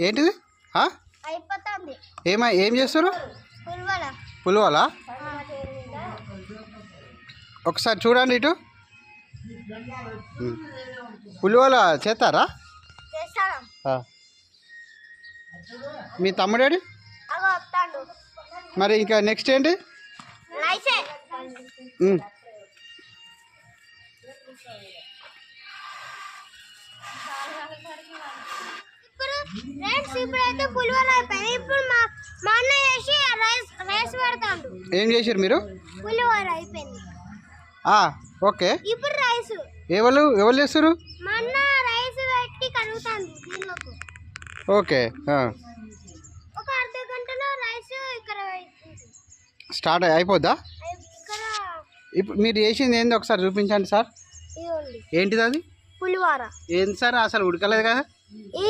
ఏంటిది? అయిపోతుంది. ఏం చేస్తారు? పులిహోర. ఒకసారి చూడండి ఇటు. పులిహోర చేస్తారా? మీ తమ్ముడేడి? మరి ఇంకా నెక్స్ట్ ఏంటి? ఇప్పుడైతే పులిహోర అయిపోయింది. ఇప్పుడు మా అన్న చేసి రైస్ పెడతాడు. ఏం చేసారు మీరు? పులిహోర అయిపోయింది. ఓకే. ఇప్పుడు రైస్ ఎవరు చేస్తారు? మా అన్న రైస్ పెట్టి కడుగుతాడు దీనిలోకి. ఓకే. ఒక అర్ధ గంటలో రైస్ ఇక్కడ స్టార్ట్ అయిపోద్దా? ఇప్పుడు మీరు చేసింది ఏంది ఒకసారి చూపించండి సార్. ఏంటిది అది? పులిహోర. ఏంటి సార్ అసలు ఉడకలేదు కదా? ఈ